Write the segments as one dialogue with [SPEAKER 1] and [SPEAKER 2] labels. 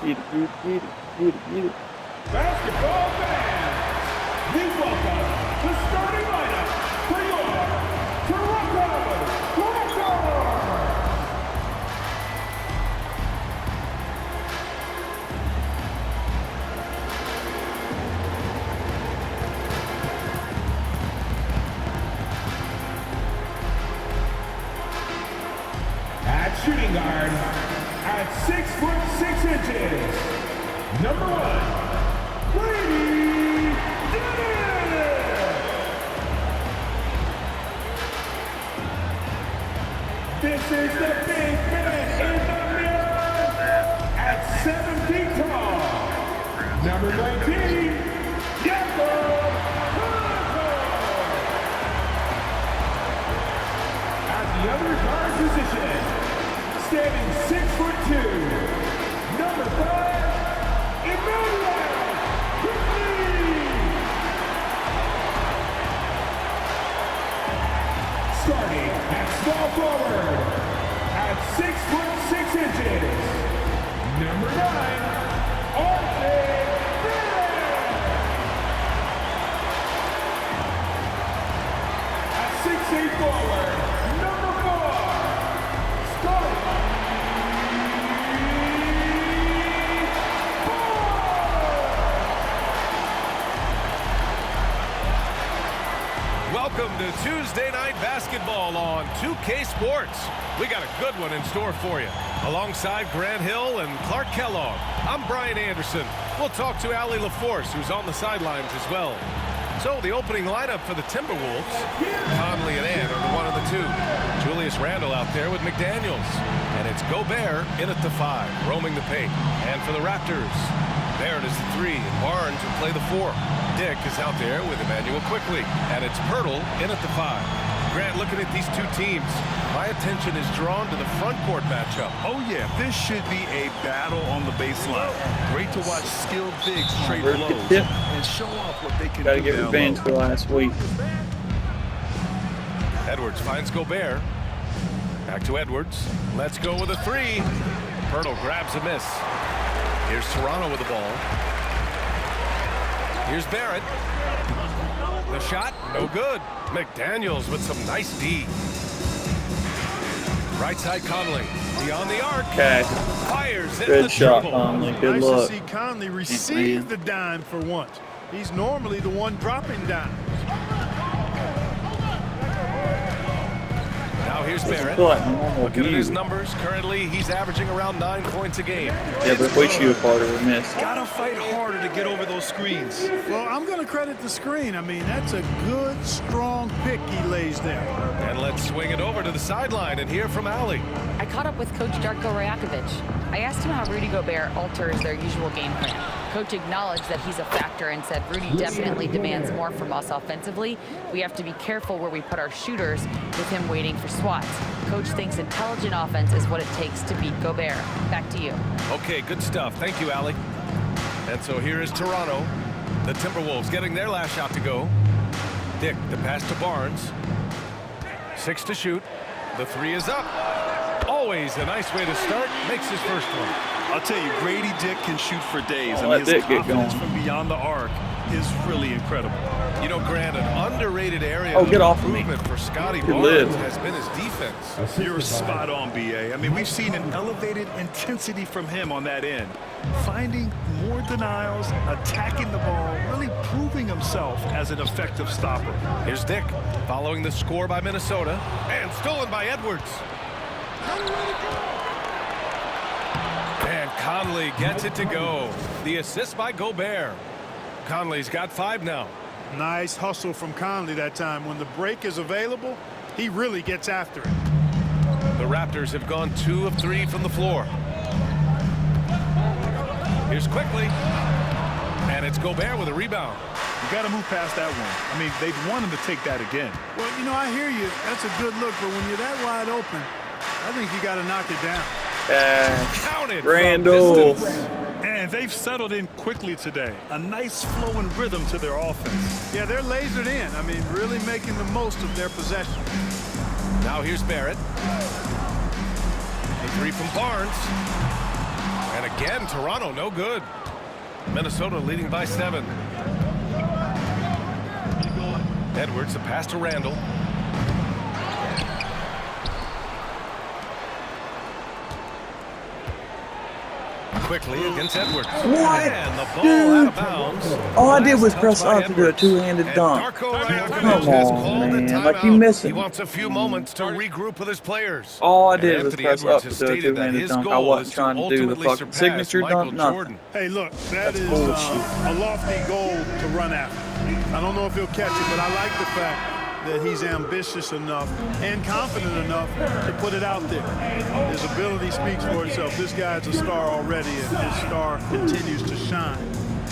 [SPEAKER 1] Get it.
[SPEAKER 2] Basketball fans, we welcome the starting lineup for your Toronto Raptors. At shooting guard, at 6'6" number 1, Brady Dennis. This is the big man in the middle at 7 feet tall. Number 19, Jakob. At the other guard position, standing 6'2", number 5, Emmanuel. Starting at small forward at 6'6", number 9, RJ at 6'8" forward, number 4, Scotty.
[SPEAKER 3] Welcome to Tuesday Night Basketball on 2K Sports. We got a good one in store for you. Alongside Grant Hill and Clark Kellogg, I'm Brian Anderson. We'll talk to Allie LaForce, who's on the sidelines as well. So the opening lineup for the Timberwolves, Conley and Ant are the one of the two. Julius Randle out there with McDaniels. And it's Gobert in at the 5, roaming the paint. And for the Raptors, Barrett is the 3, and Barnes will play the 4. Dick is out there with Emmanuel quickly, and it's Pirtle in at the 5. Grant, looking at these two teams, my attention is drawn to the front court matchup.
[SPEAKER 4] Oh yeah, this should be a battle on the baseline. Great to watch skilled bigs trade
[SPEAKER 1] First
[SPEAKER 4] blows
[SPEAKER 1] tip.
[SPEAKER 4] and show off what they can
[SPEAKER 1] Gotta
[SPEAKER 4] do.
[SPEAKER 1] get revenge for last week.
[SPEAKER 3] Edwards finds Gobert. Back to Edwards. Let's go with a 3. Pirtle grabs a miss. Here's Toronto with the ball. Here's Barrett. The shot, no good. McDaniels with some nice D. Right side Conley. Beyond the arc.
[SPEAKER 1] Okay.
[SPEAKER 3] Fires in
[SPEAKER 1] Good
[SPEAKER 3] the
[SPEAKER 1] shot,
[SPEAKER 3] triple.
[SPEAKER 1] Conley. Good
[SPEAKER 5] Nice
[SPEAKER 1] luck.
[SPEAKER 5] to see Conley receive the dime for once. He's normally the one dropping dimes.
[SPEAKER 3] Now here's
[SPEAKER 1] I
[SPEAKER 3] Barrett.
[SPEAKER 1] feel like my normal
[SPEAKER 3] Looking at his
[SPEAKER 1] view.
[SPEAKER 3] numbers, currently he's averaging around 9 points a game.
[SPEAKER 1] Yeah, but we shoot harder than this.
[SPEAKER 4] Gotta fight harder to get over those screens.
[SPEAKER 5] Well, I'm going to credit the screen. I mean, that's a good, strong pick he lays there.
[SPEAKER 3] And let's swing it over to the sideline and hear from Allie.
[SPEAKER 6] I caught up with Coach Darko Rajakovic. I asked him how Rudy Gobert alters their usual game plan. Coach acknowledged that he's a factor and said Rudy definitely demands more from us offensively. We have to be careful where we put our shooters with him waiting for swats. Coach thinks intelligent offense is what it takes to beat Gobert. Back to you.
[SPEAKER 3] Okay, good stuff. Thank you, Allie. And so here is Toronto. The Timberwolves getting their last shot to go. Dick, the pass to Barnes. 6 to shoot. The 3 is up. Always a nice way to start. Makes his first one.
[SPEAKER 4] I'll tell you, Grady Dick can shoot for days.
[SPEAKER 1] Let
[SPEAKER 4] I mean, his
[SPEAKER 1] Dick get
[SPEAKER 4] confidence
[SPEAKER 1] going.
[SPEAKER 4] from beyond the arc is really incredible.
[SPEAKER 3] You know, Grant, an underrated area
[SPEAKER 1] Oh, get off of me.
[SPEAKER 3] improvement for Scotty
[SPEAKER 1] Good
[SPEAKER 3] Barnes
[SPEAKER 1] lid.
[SPEAKER 3] has been his defense.
[SPEAKER 4] You're spot on, BA. I mean, we've seen an elevated intensity from him on that end. Finding more denials, attacking the ball, really proving himself as an effective stopper.
[SPEAKER 3] Here's Dick following the score by Minnesota and stolen by Edwards. And Conley gets it to go. The assist by Gobert. Conley's got 5 now.
[SPEAKER 5] Nice hustle from Conley that time. When the break is available, he really gets after it.
[SPEAKER 3] The Raptors have gone 2 of 3 from the floor. Here's quickly. And it's Gobert with a rebound.
[SPEAKER 4] You got to move past that one. I mean, they've wanted to take that again.
[SPEAKER 5] Well, you know, I hear you. That's a good look, but when you're that wide open, I think you got to knock it down.
[SPEAKER 3] Counted
[SPEAKER 1] Randall.
[SPEAKER 3] from distance.
[SPEAKER 4] And they've settled in quickly today. A nice flowing rhythm to their offense.
[SPEAKER 5] Yeah, they're lasered in. I mean, really making the most of their possession.
[SPEAKER 3] Now here's Barrett. The 3 from Barnes. And again, Toronto, no good. Minnesota leading by 7. Edwards, a pass to Randall. Quickly against Edwards.
[SPEAKER 1] What?
[SPEAKER 3] And the ball
[SPEAKER 1] Dude.
[SPEAKER 3] out of bounds.
[SPEAKER 1] All I did was
[SPEAKER 3] Last
[SPEAKER 1] press
[SPEAKER 3] touch by
[SPEAKER 1] up to do a
[SPEAKER 3] Edwards.
[SPEAKER 1] two-handed
[SPEAKER 3] And
[SPEAKER 1] dunk.
[SPEAKER 3] Darko Rajakovic
[SPEAKER 1] Come
[SPEAKER 3] has
[SPEAKER 1] on,
[SPEAKER 3] called a
[SPEAKER 1] man.
[SPEAKER 3] timeout.
[SPEAKER 1] Like you missing.
[SPEAKER 3] He wants a few moments to regroup with his players.
[SPEAKER 1] All I
[SPEAKER 3] And
[SPEAKER 1] did was
[SPEAKER 3] Anthony
[SPEAKER 1] press
[SPEAKER 3] Edwards
[SPEAKER 1] up
[SPEAKER 3] has
[SPEAKER 1] to do a
[SPEAKER 3] stated that
[SPEAKER 1] two-handed
[SPEAKER 3] his
[SPEAKER 1] dunk. I
[SPEAKER 3] goal
[SPEAKER 1] wasn't
[SPEAKER 3] is
[SPEAKER 1] trying to do the
[SPEAKER 3] ultimately
[SPEAKER 1] fucking
[SPEAKER 3] surpass
[SPEAKER 1] signature
[SPEAKER 3] Michael
[SPEAKER 1] dunk, nothing.
[SPEAKER 3] Jordan.
[SPEAKER 5] Hey, look,
[SPEAKER 1] That's
[SPEAKER 5] that is
[SPEAKER 1] bullshit.
[SPEAKER 5] a lofty goal to run after. I don't know if he'll catch it, but I like the fact that he's ambitious enough and confident enough to put it out there. His ability speaks for itself. This guy's a star already, and his star continues to shine.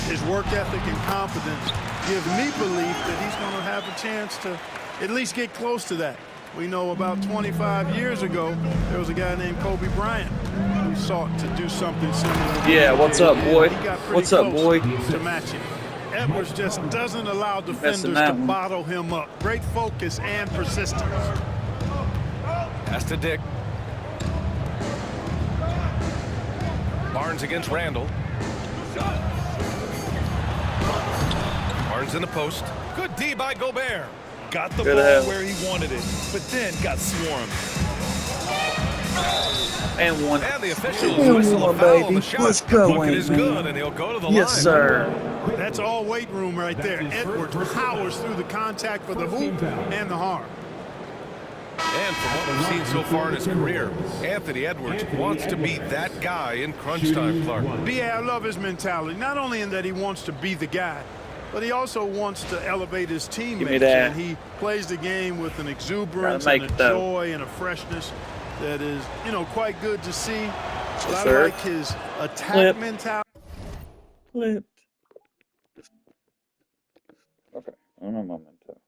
[SPEAKER 5] His work ethic and confidence give me belief that he's going to have a chance to at least get close to that. We know about 25 years ago, there was a guy named Kobe Bryant who sought to do something similar. To
[SPEAKER 1] Yeah, what's up, boy?
[SPEAKER 5] He got pretty
[SPEAKER 1] What's up,
[SPEAKER 5] close
[SPEAKER 1] boy?
[SPEAKER 5] to match him. Edwards just doesn't allow defenders to
[SPEAKER 1] that one.
[SPEAKER 5] bottle him up. Great focus and persistence.
[SPEAKER 3] Pass to Dick. Barnes against Randall. Barnes in the post. Good D by Gobert.
[SPEAKER 4] Got the
[SPEAKER 1] Good
[SPEAKER 4] ball
[SPEAKER 1] hell.
[SPEAKER 4] where he wanted it, but then got swarmed.
[SPEAKER 1] And one.
[SPEAKER 3] And the officials
[SPEAKER 1] Come
[SPEAKER 3] whistle a
[SPEAKER 1] on,
[SPEAKER 3] foul.
[SPEAKER 1] baby.
[SPEAKER 3] The shot.
[SPEAKER 1] Let's
[SPEAKER 3] The
[SPEAKER 1] go,
[SPEAKER 3] bucket is
[SPEAKER 1] man.
[SPEAKER 3] good, and he'll go to the
[SPEAKER 1] Yes,
[SPEAKER 3] line.
[SPEAKER 1] sir.
[SPEAKER 5] That's all weight room right there. Edwards powers through the contact for the hoop and the harm.
[SPEAKER 3] And from what we've seen so far in his career, Anthony Edwards wants to be that guy in crunch time, Clark.
[SPEAKER 5] B.A., I love his mentality. Not only in that he wants to be the guy, but he also wants to elevate his teammates.
[SPEAKER 1] that.
[SPEAKER 5] And he plays the game with an exuberance
[SPEAKER 1] Gotta
[SPEAKER 5] and
[SPEAKER 1] make
[SPEAKER 5] a
[SPEAKER 1] it, though.
[SPEAKER 5] joy and a freshness that is, quite good to see. But I
[SPEAKER 1] sir.
[SPEAKER 5] like his attack
[SPEAKER 1] Flip.
[SPEAKER 5] mentality.
[SPEAKER 1] Flipped. Okay, un momento.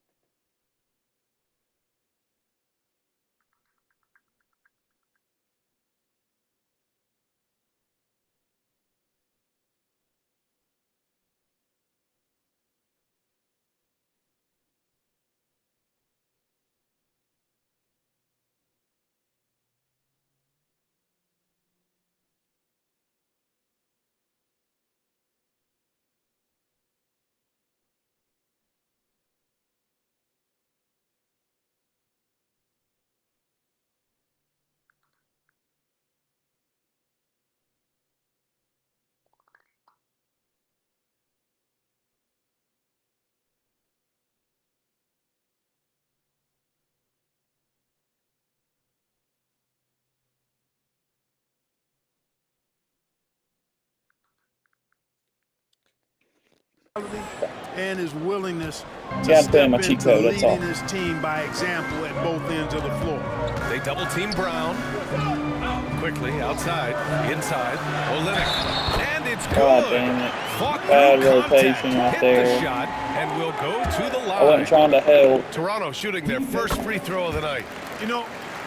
[SPEAKER 5] And his willingness to
[SPEAKER 1] Gotta put in
[SPEAKER 5] step
[SPEAKER 1] my
[SPEAKER 5] into
[SPEAKER 1] cheat code, that's all.
[SPEAKER 5] leading his team by example at both ends of the floor.
[SPEAKER 3] They double team Brown. Quickly outside, inside. Olynyk. And it's good.
[SPEAKER 1] God damn it.
[SPEAKER 3] Fought
[SPEAKER 1] Bad
[SPEAKER 3] through
[SPEAKER 1] rotation
[SPEAKER 3] contact,
[SPEAKER 1] right
[SPEAKER 3] hit
[SPEAKER 1] there.
[SPEAKER 3] the shot, and will go to the line.
[SPEAKER 1] I wasn't trying to help.
[SPEAKER 3] Toronto shooting their first free throw of the night.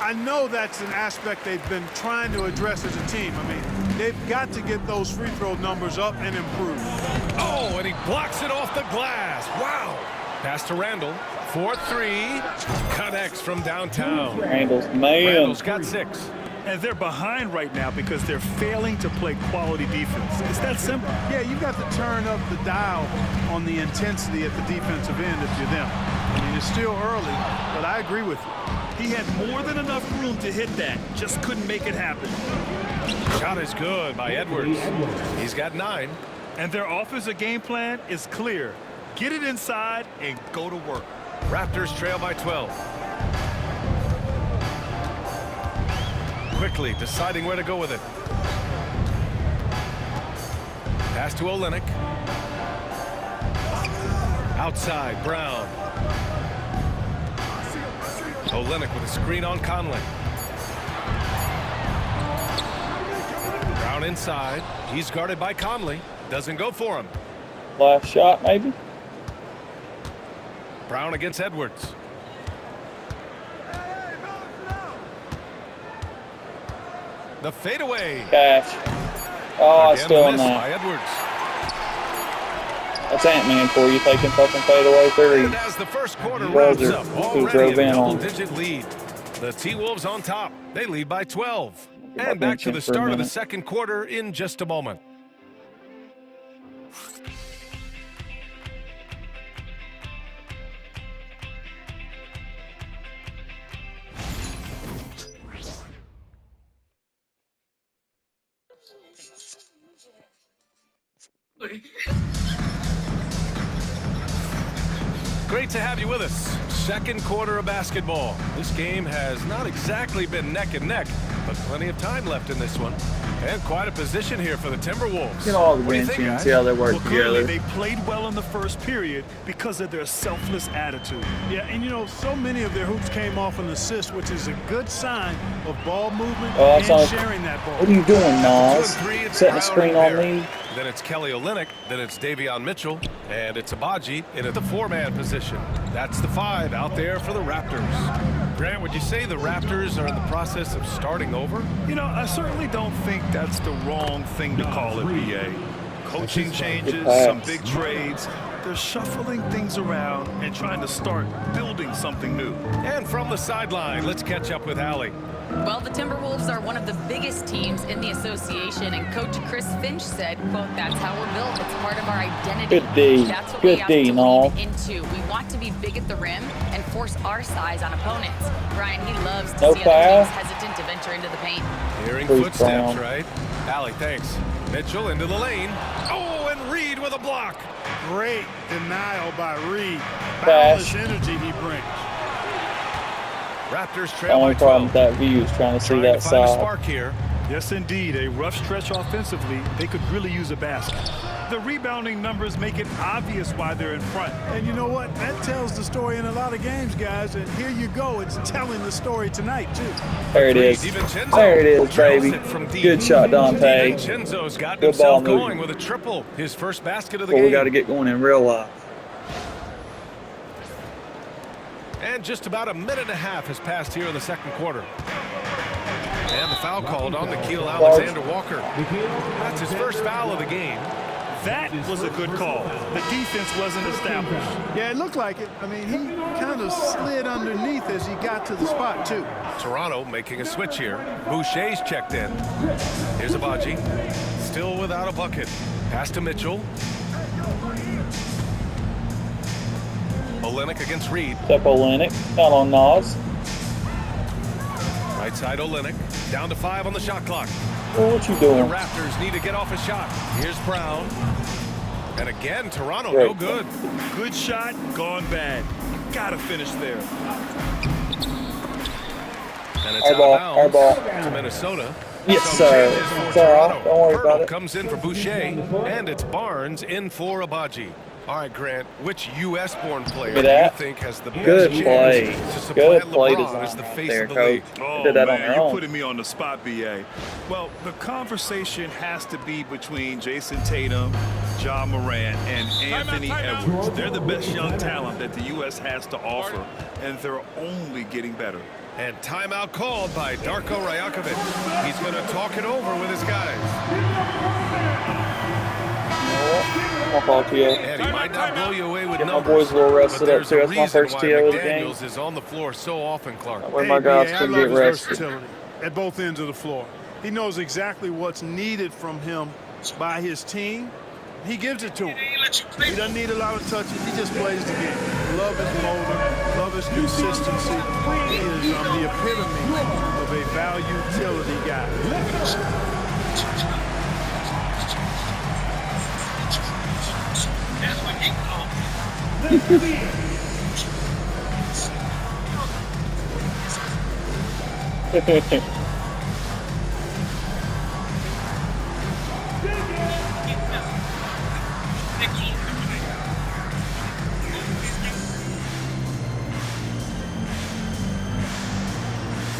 [SPEAKER 5] I know that's an aspect they've been trying to address as a team. I mean, they've got to get those free throw numbers up and improve.
[SPEAKER 3] Oh, and he blocks it off the glass. Wow. Pass to Randall. 4-3. Connects from downtown.
[SPEAKER 1] Randall's man.
[SPEAKER 3] Randall's got 6.
[SPEAKER 4] And they're behind right now because they're failing to play quality defense. It's that simple.
[SPEAKER 5] Yeah, you've got to turn up the dial on the intensity at the defensive end if you're them. I mean, it's still early, but I agree with you.
[SPEAKER 4] He had more than enough room to hit that, just couldn't make it happen.
[SPEAKER 3] Shot is good by Edwards. He's got 9.
[SPEAKER 4] And their offensive game plan is clear. Get it inside and go to work.
[SPEAKER 3] Raptors trail by 12. Quickly deciding where to go with it. Pass to Olynyk. Outside, Brown. Olynyk with a screen on Conley. Brown inside. He's guarded by Conley. Doesn't go for him.
[SPEAKER 1] Last shot, maybe?
[SPEAKER 3] Brown against Edwards. The fadeaway.
[SPEAKER 1] Cash. Oh, I
[SPEAKER 3] Again,
[SPEAKER 1] still on
[SPEAKER 3] missed
[SPEAKER 1] that.
[SPEAKER 3] by Edwards.
[SPEAKER 1] That's Ant-Man for you, taking fucking fadeaway threes.
[SPEAKER 3] And as the first quarter
[SPEAKER 1] Brother,
[SPEAKER 3] wraps up,
[SPEAKER 1] who
[SPEAKER 3] already
[SPEAKER 1] drove
[SPEAKER 3] a
[SPEAKER 1] in on.
[SPEAKER 3] double-digit lead. The T-Wolves on top. They lead by 12.
[SPEAKER 1] Get my
[SPEAKER 3] And back
[SPEAKER 1] bench
[SPEAKER 3] to
[SPEAKER 1] in
[SPEAKER 3] the
[SPEAKER 1] for a
[SPEAKER 3] start of the
[SPEAKER 1] minute.
[SPEAKER 3] second quarter in just a moment. Great to have you with us. Second quarter of basketball. This game has not exactly been neck and neck, but plenty of time left in this one. And quite a position here for the Timberwolves.
[SPEAKER 1] Get all the
[SPEAKER 3] What do you
[SPEAKER 1] bench
[SPEAKER 3] think,
[SPEAKER 1] in,
[SPEAKER 3] guys?
[SPEAKER 1] see how they work
[SPEAKER 4] Well, clearly
[SPEAKER 1] together.
[SPEAKER 4] they played well in the first period because of their selfless attitude.
[SPEAKER 5] Yeah, and you know, so many of their hoops came off an assist, which is a good sign of ball movement
[SPEAKER 1] Oh,
[SPEAKER 5] and
[SPEAKER 1] that's
[SPEAKER 5] sharing that ball.
[SPEAKER 1] What are you doing,
[SPEAKER 3] 2
[SPEAKER 1] Nas?
[SPEAKER 3] and 3, it's
[SPEAKER 1] Setting a
[SPEAKER 3] Brown
[SPEAKER 1] screen
[SPEAKER 3] and
[SPEAKER 1] on
[SPEAKER 3] Barrett.
[SPEAKER 1] me?
[SPEAKER 3] Then it's Kelly Olynyk. Then it's Davion Mitchell. And it's Abaji in at the 4-man position. That's the 5 out there for the Raptors. Grant, would you say the Raptors are in the process of starting over?
[SPEAKER 4] You know, I certainly don't think that's the wrong thing to call it, BA. Coaching changes, some big trades. They're shuffling things around and trying to start building something new.
[SPEAKER 3] And from the sideline, let's catch up with Allie.
[SPEAKER 6] Well, the Timberwolves are one of the biggest teams in the association, and Coach Chris Finch said, quote, "That's how we're built. It's part of our identity."
[SPEAKER 1] Good D.
[SPEAKER 6] That's what
[SPEAKER 1] Good
[SPEAKER 6] we have
[SPEAKER 1] D,
[SPEAKER 6] to
[SPEAKER 1] no.
[SPEAKER 6] lean into. We want to be big at the rim and force our size on opponents. Brian, he loves to
[SPEAKER 1] No
[SPEAKER 6] see
[SPEAKER 1] foul.
[SPEAKER 6] other teams hesitant to venture into the paint.
[SPEAKER 3] Hearing
[SPEAKER 1] Bruce
[SPEAKER 3] footsteps,
[SPEAKER 1] Brown.
[SPEAKER 3] right? Allie, thanks. Mitchell into the lane. Oh, and Reed with a block.
[SPEAKER 5] Great denial by Reed.
[SPEAKER 1] Pass.
[SPEAKER 5] Boundless energy he brings.
[SPEAKER 3] Raptors
[SPEAKER 1] The
[SPEAKER 3] trail
[SPEAKER 1] only
[SPEAKER 3] by
[SPEAKER 1] problem
[SPEAKER 3] 12.
[SPEAKER 1] with that view is trying to see
[SPEAKER 3] Trying to
[SPEAKER 1] that
[SPEAKER 3] find a
[SPEAKER 1] side.
[SPEAKER 3] spark here.
[SPEAKER 4] Yes, indeed. A rough stretch offensively. They could really use a basket. The rebounding numbers make it obvious why they're in front.
[SPEAKER 5] And you know what? That tells the story in a lot of games, guys. And here you go. It's telling the story tonight, too.
[SPEAKER 1] There it is.
[SPEAKER 3] DiVincenzo
[SPEAKER 1] There it is,
[SPEAKER 3] drills
[SPEAKER 1] baby.
[SPEAKER 3] it from deep.
[SPEAKER 1] Good shot, Dante.
[SPEAKER 3] DiVincenzo's got
[SPEAKER 1] Good ball
[SPEAKER 3] himself going
[SPEAKER 1] movement.
[SPEAKER 3] with a triple. His first basket of the
[SPEAKER 1] But
[SPEAKER 3] game.
[SPEAKER 1] we got to get going in real life.
[SPEAKER 3] And just about a minute and a half has passed here in the second quarter. And the foul called on Nickeil Alexander-Walker. That's his first foul of the game.
[SPEAKER 4] That was a good call. The defense wasn't established.
[SPEAKER 5] Yeah, it looked like it. I mean, he kind of slid underneath as he got to the spot, too.
[SPEAKER 3] Toronto making a switch here. Boucher's checked in. Here's Abaji. Still without a bucket. Pass to Mitchell. Olynyk against Reed.
[SPEAKER 1] Step Olynyk. Not on Nas.
[SPEAKER 3] Right side Olynyk. Down to 5 on the shot clock.
[SPEAKER 1] Well, what you
[SPEAKER 3] The
[SPEAKER 1] doing?
[SPEAKER 3] Raptors need to get off a shot. Here's Brown. And again, Toronto,
[SPEAKER 1] Great.
[SPEAKER 3] no good.
[SPEAKER 4] Good shot, gone bad. Gotta finish there.
[SPEAKER 3] And it's
[SPEAKER 1] Airball,
[SPEAKER 3] out of bounds
[SPEAKER 1] airball.
[SPEAKER 3] to Minnesota.
[SPEAKER 1] Yes,
[SPEAKER 3] Some
[SPEAKER 1] sir.
[SPEAKER 3] changes for
[SPEAKER 1] It's all right.
[SPEAKER 3] Toronto.
[SPEAKER 1] Don't worry
[SPEAKER 3] Pirtle
[SPEAKER 1] about it.
[SPEAKER 3] comes in for Boucher, and it's Barnes in for Abaji. All right, Grant, which U.S.-born player
[SPEAKER 1] Look
[SPEAKER 3] do
[SPEAKER 1] at
[SPEAKER 3] you
[SPEAKER 1] that.
[SPEAKER 3] think has the best
[SPEAKER 1] Good
[SPEAKER 3] chance
[SPEAKER 1] play.
[SPEAKER 3] to
[SPEAKER 1] Good
[SPEAKER 3] supplant
[SPEAKER 1] play
[SPEAKER 3] LeBron as the
[SPEAKER 1] design
[SPEAKER 3] face
[SPEAKER 1] there,
[SPEAKER 3] of the
[SPEAKER 1] coach.
[SPEAKER 3] league?
[SPEAKER 4] Oh,
[SPEAKER 1] They did that on
[SPEAKER 4] man,
[SPEAKER 1] their
[SPEAKER 4] you're
[SPEAKER 1] own.
[SPEAKER 4] putting me on the spot, BA. Well, the conversation has to be between Jason Tatum, Ja Morant, and Anthony Edwards. They're the best young talent that the U.S. has to offer, and they're only getting better.
[SPEAKER 3] And timeout called by Darko Rajakovic. He's going to talk it over with his guys.
[SPEAKER 1] I'll call to you.
[SPEAKER 3] And he might not blow you away with
[SPEAKER 1] Get my
[SPEAKER 3] numbers,
[SPEAKER 1] boys a little rested
[SPEAKER 3] but
[SPEAKER 1] up,
[SPEAKER 3] there's
[SPEAKER 1] too.
[SPEAKER 3] a
[SPEAKER 1] That's my
[SPEAKER 3] reason
[SPEAKER 1] first
[SPEAKER 3] why
[SPEAKER 1] TO of the game.
[SPEAKER 3] McDaniels is on the floor so often, Clark.
[SPEAKER 1] Where my guys
[SPEAKER 5] BA, I
[SPEAKER 1] can
[SPEAKER 5] love
[SPEAKER 1] get
[SPEAKER 5] his
[SPEAKER 1] rested.
[SPEAKER 5] versatility at both ends of the floor. He knows exactly what's needed from him by his team. He gives it to him. He doesn't need a lot of touches. He just plays the game. Love his motor. Love his consistency. He is the epitome of a value utility guy.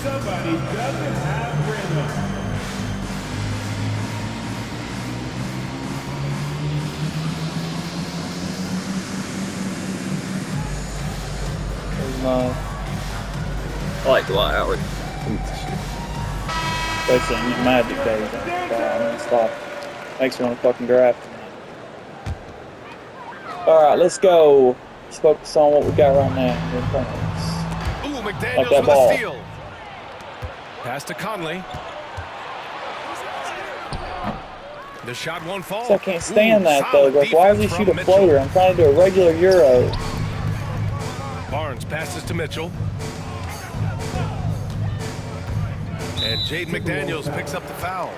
[SPEAKER 2] Somebody doesn't have rhythm.
[SPEAKER 1] I like Dwight Howard. Especially in your Magic days. I mean, stop. Makes me want to fucking draft. Alright, let's go. Let's focus on what we got right now in front of us.
[SPEAKER 3] Ooh, McDaniels
[SPEAKER 1] Like that
[SPEAKER 3] with
[SPEAKER 1] ball.
[SPEAKER 3] a steal. Pass to Conley. The shot won't fall.
[SPEAKER 1] So I can't stand
[SPEAKER 3] Ooh,
[SPEAKER 1] that though.
[SPEAKER 3] solid
[SPEAKER 1] Like, why does he
[SPEAKER 3] defense
[SPEAKER 1] shoot a
[SPEAKER 3] from
[SPEAKER 1] floater?
[SPEAKER 3] Mitchell.
[SPEAKER 1] I'm trying to do a regular Euro.
[SPEAKER 3] Barnes passes to Mitchell. And Jaden McDaniels picks up the foul.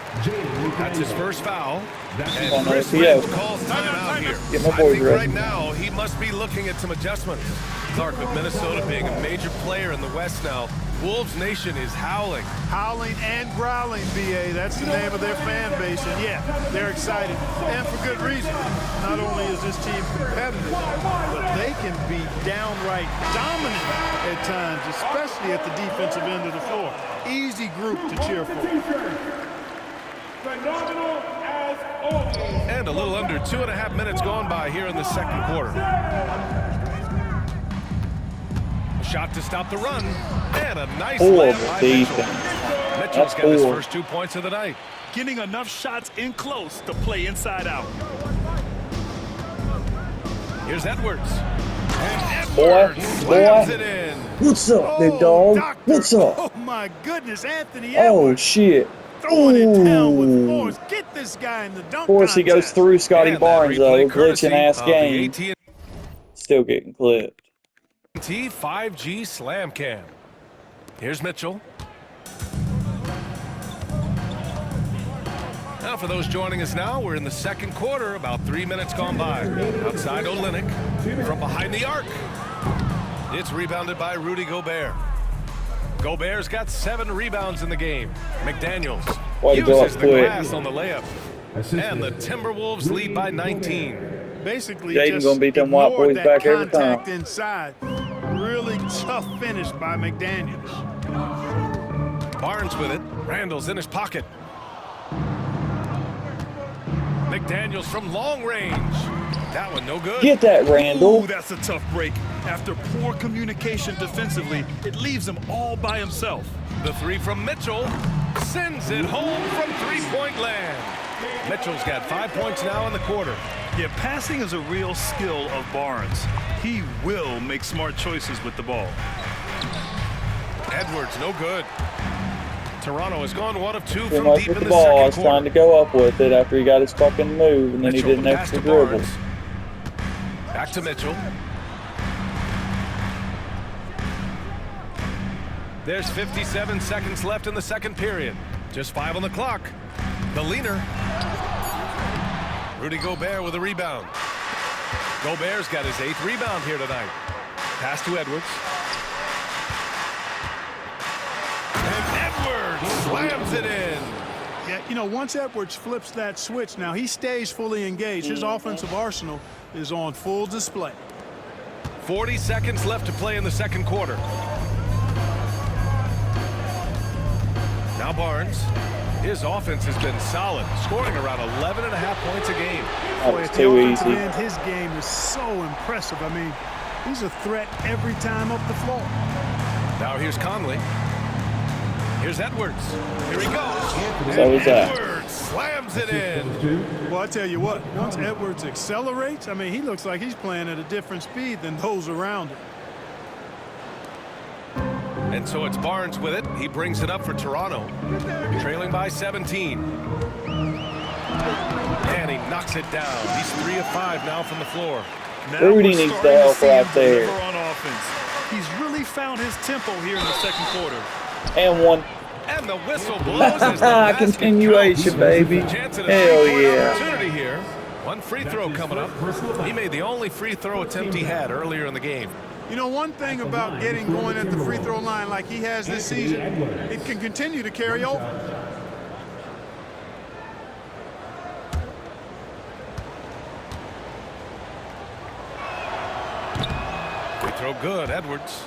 [SPEAKER 3] That's his first foul. And
[SPEAKER 1] on,
[SPEAKER 3] Chris
[SPEAKER 1] OPO.
[SPEAKER 3] Finch calls timeout here.
[SPEAKER 1] Get my
[SPEAKER 3] I
[SPEAKER 1] boys
[SPEAKER 3] think
[SPEAKER 1] ready.
[SPEAKER 3] right now he must be looking at some adjustments. Clark, with Minnesota being a major player in the West now, Wolves Nation is howling.
[SPEAKER 5] Howling and growling, BA. That's the name of their fan base. And yeah, they're excited. And for good reason. Not only is this team competitive, but they can be downright dominant at times, especially at the defensive end of the floor. Easy group to cheer for.
[SPEAKER 2] Phenomenal as always.
[SPEAKER 3] And a little under 2.5 minutes gone by here in the second quarter. A shot to stop the run. And a nice layup by Mitchell.
[SPEAKER 1] Defense.
[SPEAKER 3] Mitchell's
[SPEAKER 1] That's
[SPEAKER 3] got his
[SPEAKER 1] four.
[SPEAKER 3] first 2 points of the night.
[SPEAKER 4] Getting enough shots in close to play inside out.
[SPEAKER 3] Here's Edwards. And
[SPEAKER 1] Boy,
[SPEAKER 3] Edwards slams
[SPEAKER 1] boy.
[SPEAKER 3] it in.
[SPEAKER 1] What's up, big
[SPEAKER 5] Oh,
[SPEAKER 1] dog?
[SPEAKER 5] doctor.
[SPEAKER 1] What's up?
[SPEAKER 5] Oh, my goodness, Anthony
[SPEAKER 1] Oh,
[SPEAKER 5] Edwards
[SPEAKER 1] shit.
[SPEAKER 5] throwing it down with
[SPEAKER 1] Ooh.
[SPEAKER 5] force. Get this guy in the dunk
[SPEAKER 1] Of course, he goes
[SPEAKER 5] contest.
[SPEAKER 1] through Scotty
[SPEAKER 3] And that
[SPEAKER 1] Barnes, though.
[SPEAKER 3] replay courtesy
[SPEAKER 1] Glitching ass
[SPEAKER 3] of the
[SPEAKER 1] game. Still getting clipped.
[SPEAKER 3] AT&T 5G Slam Cam. Here's Mitchell. Now, for those joining us now, we're in the second quarter, about 3 minutes gone by. Outside Olynyk, from behind the arc. It's rebounded by Rudy Gobert. Gobert's got 7 rebounds in the game. McDaniels
[SPEAKER 1] Way to go
[SPEAKER 3] uses
[SPEAKER 1] up
[SPEAKER 3] the
[SPEAKER 1] quick.
[SPEAKER 3] glass on the layup. And the Timberwolves lead by 19.
[SPEAKER 5] Basically,
[SPEAKER 1] Jaden
[SPEAKER 5] just
[SPEAKER 1] gonna beat them white
[SPEAKER 5] ignored
[SPEAKER 1] boys
[SPEAKER 5] that
[SPEAKER 1] back every
[SPEAKER 5] contact
[SPEAKER 1] time.
[SPEAKER 5] inside. Really tough finish by McDaniels.
[SPEAKER 3] Barnes with it. Randall's in his pocket. McDaniels from long range. That one no good.
[SPEAKER 1] Get that, Randall.
[SPEAKER 4] Ooh, that's a tough break. After poor communication defensively, it leaves him all by himself.
[SPEAKER 3] The three from Mitchell sends it home from three-point land. Mitchell's got 5 points now in the quarter.
[SPEAKER 4] Yeah, passing is a real skill of Barnes. He will make smart choices with the ball.
[SPEAKER 3] Edwards, no good. Toronto has gone 1 of 2
[SPEAKER 1] Too
[SPEAKER 3] from
[SPEAKER 1] much
[SPEAKER 3] deep
[SPEAKER 1] with
[SPEAKER 3] in
[SPEAKER 1] the
[SPEAKER 3] the
[SPEAKER 1] ball. I
[SPEAKER 3] second
[SPEAKER 1] was trying
[SPEAKER 3] quarter.
[SPEAKER 1] to go up with it after he got his fucking move, and then
[SPEAKER 3] Mitchell,
[SPEAKER 1] he did an
[SPEAKER 3] the pass
[SPEAKER 1] extra
[SPEAKER 3] to
[SPEAKER 1] dribble.
[SPEAKER 3] Barnes. Back to Mitchell. There's 57 seconds left in the second period. Just 5 on the clock. The leaner. Rudy Gobert with a rebound. Gobert's got his 8th rebound here tonight. Pass to Edwards. And Edwards slams it in.
[SPEAKER 5] Yeah, you know, once Edwards flips that switch, now he stays fully engaged. His offensive arsenal is on full display.
[SPEAKER 3] 40 seconds left to play in the second quarter. Now Barnes. His offense has been solid, scoring around 11.5 points a game.
[SPEAKER 1] That
[SPEAKER 5] Boy,
[SPEAKER 1] was
[SPEAKER 5] at the
[SPEAKER 1] too
[SPEAKER 5] offensive
[SPEAKER 1] easy.
[SPEAKER 5] end, his game is so impressive. I mean, he's a threat every time up the floor.
[SPEAKER 3] Now here's Conley. Here's Edwards. Here he goes.
[SPEAKER 1] So is that.
[SPEAKER 3] Edwards slams it in.
[SPEAKER 5] Well, I tell you what, once Edwards accelerates, I mean, he looks like he's playing at a different speed than those around him.
[SPEAKER 3] And so it's Barnes with it. He brings it up for Toronto, trailing by 17. And he knocks it down. He's 3 of 5 now from the floor.
[SPEAKER 4] Now
[SPEAKER 1] Rudy
[SPEAKER 4] we're
[SPEAKER 1] needs the
[SPEAKER 4] starting to
[SPEAKER 1] help
[SPEAKER 4] see
[SPEAKER 1] right
[SPEAKER 4] him
[SPEAKER 1] there.
[SPEAKER 4] deliver on offense. He's really found his tempo here in the second quarter.
[SPEAKER 1] And one.
[SPEAKER 3] And the whistle blows as the basket
[SPEAKER 1] Continuation,
[SPEAKER 3] counts.
[SPEAKER 1] baby.
[SPEAKER 3] Chance at a
[SPEAKER 1] Hell
[SPEAKER 3] three-point
[SPEAKER 1] yeah.
[SPEAKER 3] opportunity here. One free throw coming up. He made the only free throw attempt he had earlier in the game.
[SPEAKER 5] You know, one thing about getting going at the free throw line like he has this season, it can continue to carry over.
[SPEAKER 3] Free throw good, Edwards.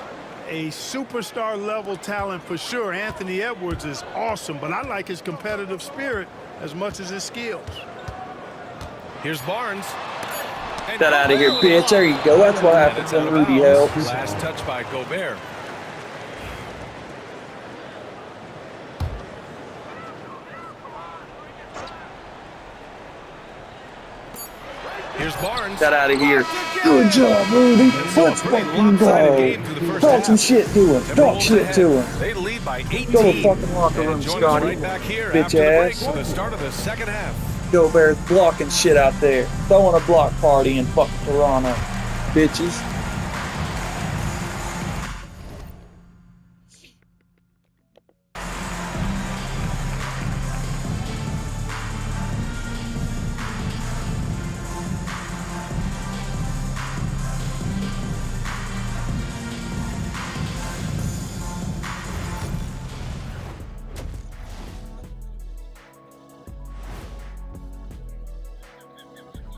[SPEAKER 5] A superstar level talent for sure. Anthony Edwards is awesome, but I like his competitive spirit as much as his skills.
[SPEAKER 3] Here's Barnes. And
[SPEAKER 1] Get out of here,
[SPEAKER 3] Gobert.
[SPEAKER 1] bitch. There you go. That's what
[SPEAKER 3] And
[SPEAKER 1] happens
[SPEAKER 3] it's out
[SPEAKER 1] when
[SPEAKER 3] of
[SPEAKER 1] Rudy
[SPEAKER 3] bounds.
[SPEAKER 1] helps.
[SPEAKER 3] Last touch by Gobert. Here's Barnes.
[SPEAKER 1] Get out of here. Good job, Rudy.
[SPEAKER 3] So a
[SPEAKER 1] Let's
[SPEAKER 3] pretty
[SPEAKER 1] fucking
[SPEAKER 3] lopsided
[SPEAKER 1] go.
[SPEAKER 3] game through the first
[SPEAKER 1] Talk
[SPEAKER 3] half.
[SPEAKER 1] some shit to him. Talk
[SPEAKER 3] Timberwolves
[SPEAKER 1] shit
[SPEAKER 3] ahead.
[SPEAKER 1] to him.
[SPEAKER 3] They lead by 18.
[SPEAKER 1] Go to the fucking locker room,
[SPEAKER 3] And join us
[SPEAKER 1] Scotty.
[SPEAKER 3] right back here
[SPEAKER 1] Bitch
[SPEAKER 3] after the break
[SPEAKER 1] ass.
[SPEAKER 3] for the start of the second half.
[SPEAKER 1] Gobert's blocking shit out there. Throwing a block party in fucking Toronto. Bitches.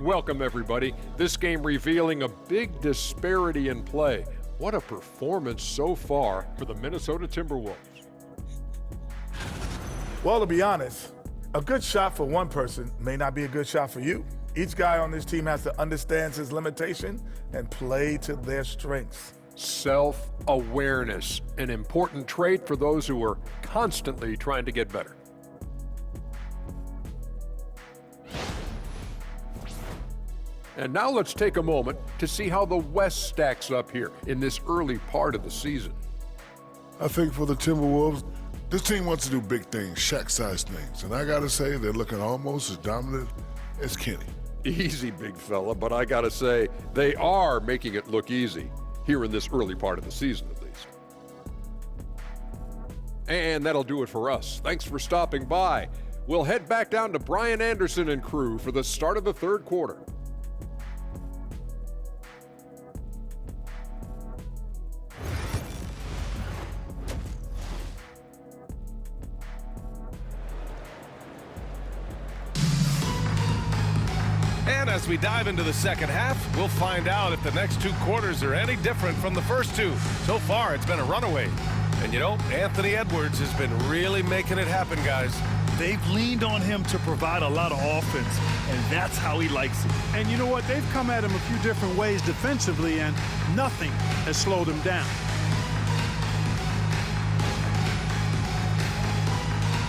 [SPEAKER 7] Welcome, everybody. This game revealing a big disparity in play. What a performance so far for the Minnesota Timberwolves.
[SPEAKER 2] Well, to be honest, a good shot for one person may not be a good shot for you. Each guy on this team has to understand his limitation and play to their strengths.
[SPEAKER 7] Self-awareness, an important trait for those who are constantly trying to get better. And now let's take a moment to see how the West stacks up here in this early part of the season.
[SPEAKER 8] I think for the Timberwolves, this team wants to do big things, Shaq-sized things. And I got to say, they're looking almost as dominant as Kenny.
[SPEAKER 7] Easy, big fella, but I got to say, they are making it look easy here in this early part of the season, at least. And that'll do it for us. Thanks for stopping by. We'll head back down to Brian Anderson and crew for the start of the third quarter.
[SPEAKER 3] And as we dive into the second half, we'll find out if the next two quarters are any different from the first two. So far, it's been a runaway. And you know, Anthony Edwards has been really making it happen, guys.
[SPEAKER 4] They've leaned on him to provide a lot of offense, and that's how he likes it.
[SPEAKER 5] And you know what? They've come at him a few different ways defensively, and nothing has slowed him down.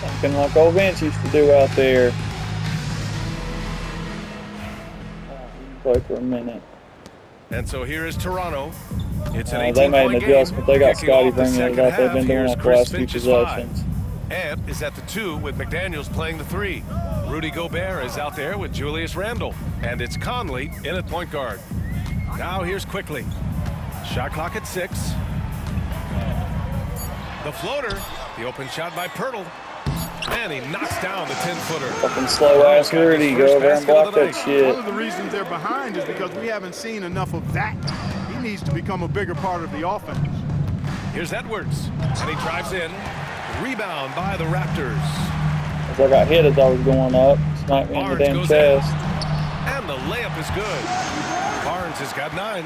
[SPEAKER 1] Something like old Vince used to do out there. Play for a minute.
[SPEAKER 3] And so here is Toronto. It's an 18-point
[SPEAKER 1] they made an
[SPEAKER 3] game.
[SPEAKER 1] adjustment. They got
[SPEAKER 3] Kicking
[SPEAKER 1] Scotty
[SPEAKER 3] off the
[SPEAKER 1] bringing it
[SPEAKER 3] second
[SPEAKER 1] up. They've
[SPEAKER 3] half,
[SPEAKER 1] been doing
[SPEAKER 3] here's
[SPEAKER 1] it the
[SPEAKER 3] Chris
[SPEAKER 1] last few
[SPEAKER 3] Finch's
[SPEAKER 1] possessions.
[SPEAKER 3] Ant is at the 2 with McDaniels playing the 3. Rudy Gobert is out there with Julius Randle. And it's Conley in at point guard. Now here's Quickly. Shot clock at 6. The floater. The open shot by Pirtle. And he knocks down the 10-footer.
[SPEAKER 1] Fucking slow-ass Rudy. Go over and block that shit.
[SPEAKER 5] One of the reasons they're behind is because we haven't seen enough of that. He needs to become a bigger part of the offense.
[SPEAKER 3] Here's Edwards. And he drives in. Rebound by the Raptors.
[SPEAKER 1] As I got hit as I was going up. Smacked me in the damn chest.
[SPEAKER 3] And the layup is good. Barnes has got 9.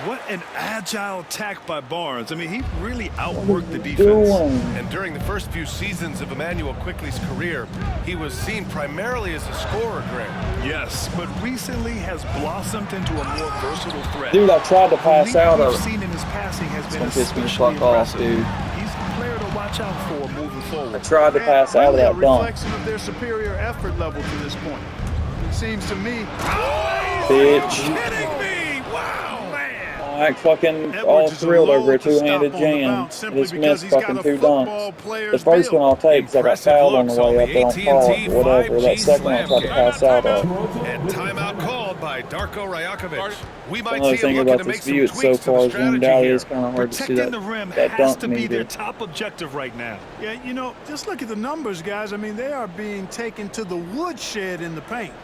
[SPEAKER 4] What an agile attack by Barnes. I mean, he really outworked the defense.
[SPEAKER 3] And during the first few seasons of Emmanuel Quickley's career, he was seen primarily as a scorer, Greg.
[SPEAKER 4] Yes, but recently has blossomed into a more versatile threat.
[SPEAKER 1] Dude, I tried to pass out of
[SPEAKER 4] it. Seen in his passing has been
[SPEAKER 1] it's gonna piss me the
[SPEAKER 4] especially
[SPEAKER 1] fuck off,
[SPEAKER 4] impressive.
[SPEAKER 1] dude.
[SPEAKER 4] He's a player to watch out for moving forward.
[SPEAKER 1] I tried to pass out of that
[SPEAKER 5] a
[SPEAKER 1] dunk.
[SPEAKER 5] reflection of their superior effort level to this point. Seems to me.
[SPEAKER 1] Bitch.
[SPEAKER 3] Are you kidding me? Wow.
[SPEAKER 1] Like fucking all thrilled over a two-handed jam. Just missed fucking 2 dunks. The first one I'll take because I got fouled on the way up there on Paul or whatever. That second one I tried to pass out of.
[SPEAKER 3] And timeout called by Darko Rajakovic. We might
[SPEAKER 1] Another
[SPEAKER 3] see him
[SPEAKER 1] thing
[SPEAKER 3] looking
[SPEAKER 1] about
[SPEAKER 3] to
[SPEAKER 1] this
[SPEAKER 3] make some
[SPEAKER 1] view, it's so
[SPEAKER 3] tweaks to
[SPEAKER 1] far
[SPEAKER 3] the
[SPEAKER 1] as zoomed
[SPEAKER 3] strategy
[SPEAKER 1] out,
[SPEAKER 3] here.
[SPEAKER 1] it's kind of hard to see
[SPEAKER 4] Protecting
[SPEAKER 1] that,
[SPEAKER 4] the rim
[SPEAKER 1] that
[SPEAKER 4] has
[SPEAKER 1] dunk
[SPEAKER 4] to be their
[SPEAKER 1] needed.
[SPEAKER 4] top objective right now.
[SPEAKER 5] Yeah, you know, just look at the numbers, guys. I mean, they are being taken to the woodshed in the paint.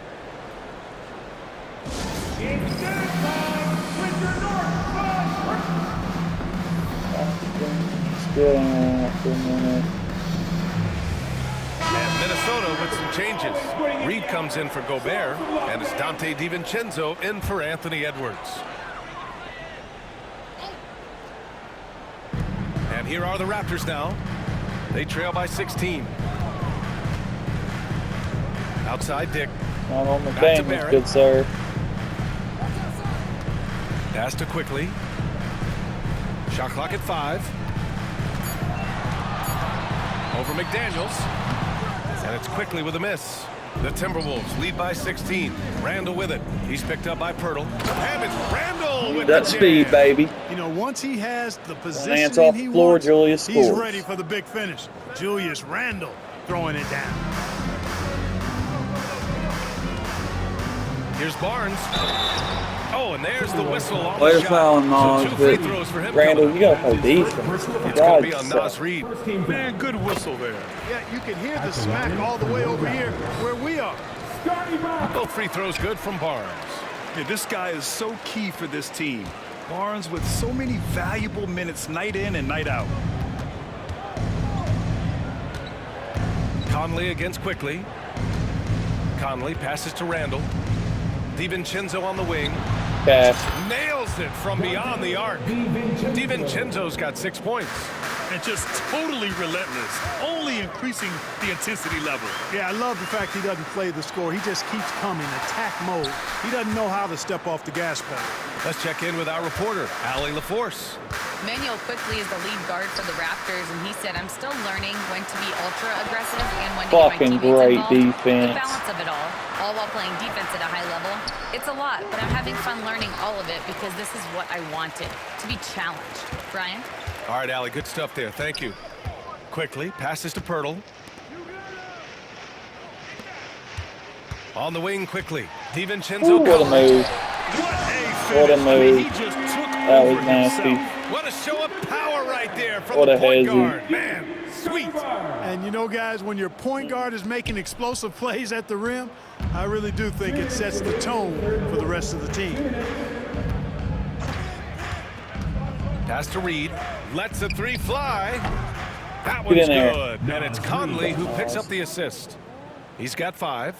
[SPEAKER 1] Still after a minute.
[SPEAKER 3] And Minnesota with some changes. Reed comes in for Gobert, and it's Dante DiVincenzo in for Anthony Edwards. And here are the Raptors now. They trail by 16. Outside Dick.
[SPEAKER 1] Not on the
[SPEAKER 3] Back to
[SPEAKER 1] game,
[SPEAKER 3] Barrett.
[SPEAKER 1] good sir.
[SPEAKER 3] Pass to Quickly. Shot clock at 5. Over McDaniels. And it's Quickly with a miss. The Timberwolves lead by 16. Randle with it. He's picked up by Pirtle. And it's Randle with
[SPEAKER 1] That
[SPEAKER 3] the
[SPEAKER 1] speed,
[SPEAKER 3] jam.
[SPEAKER 1] baby.
[SPEAKER 5] You know, once he has the
[SPEAKER 1] Hands
[SPEAKER 5] positioning
[SPEAKER 1] off
[SPEAKER 5] he
[SPEAKER 1] the floor,
[SPEAKER 5] wants,
[SPEAKER 1] Julius
[SPEAKER 5] he's
[SPEAKER 1] scores.
[SPEAKER 5] ready for the big finish. Julius Randle throwing it down.
[SPEAKER 3] Here's Barnes. Oh, and there's the whistle on
[SPEAKER 1] Player
[SPEAKER 3] the
[SPEAKER 1] foul
[SPEAKER 3] shot.
[SPEAKER 1] on
[SPEAKER 3] So
[SPEAKER 1] Nas,
[SPEAKER 3] 2 free
[SPEAKER 1] but
[SPEAKER 3] throws for him.
[SPEAKER 1] Randall, you gotta play defense.
[SPEAKER 3] It's going to be on Nas Reed.
[SPEAKER 4] Man, good whistle there.
[SPEAKER 5] Yeah, you can hear the smack all the way over here where we are.
[SPEAKER 3] Both free throws good from Barnes.
[SPEAKER 4] Yeah, this guy is so key for this team. Barnes with so many valuable minutes night in and night out.
[SPEAKER 3] Conley against Quickly. Conley passes to Randall. DiVincenzo on the wing.
[SPEAKER 1] Pass.
[SPEAKER 3] Nails it from beyond the arc. DiVincenzo's got 6 points.
[SPEAKER 4] And just totally relentless, only increasing the intensity level.
[SPEAKER 5] Yeah, I love the fact he doesn't play the score. He just keeps coming, attack mode. He doesn't know how to step off the gas pedal.
[SPEAKER 3] Let's check in with our reporter, Allie LaForce.
[SPEAKER 6] Manuel Quickly is the lead guard for the Raptors, and he said, I'm still learning when to be ultra aggressive and when to
[SPEAKER 1] Fucking
[SPEAKER 6] get my
[SPEAKER 1] great
[SPEAKER 6] teammates involved.
[SPEAKER 1] defense.
[SPEAKER 6] The balance of it all while playing defense at a high level. It's a lot, but I'm having fun learning all of it because this is what I wanted, to be challenged. Brian?
[SPEAKER 3] All right, Allie, good stuff there. Thank you. Quickly passes to Pirtle. On the wing quickly. DiVincenzo.
[SPEAKER 1] What a move. What a move.
[SPEAKER 4] He just took
[SPEAKER 1] That
[SPEAKER 4] over
[SPEAKER 1] was nasty.
[SPEAKER 4] himself.
[SPEAKER 3] What a show of power right there from
[SPEAKER 1] What
[SPEAKER 3] the
[SPEAKER 1] a
[SPEAKER 3] point
[SPEAKER 1] hezzy.
[SPEAKER 3] guard. Man, sweet.
[SPEAKER 5] And you know, guys, when your point guard is making explosive plays at the rim, I really do think it sets the tone for the rest of the team.
[SPEAKER 3] Pass to Reed. Lets a 3 fly. That
[SPEAKER 1] Get
[SPEAKER 3] one's
[SPEAKER 1] in there.
[SPEAKER 3] good. And it's Conley who picks up the assist. He's got 5.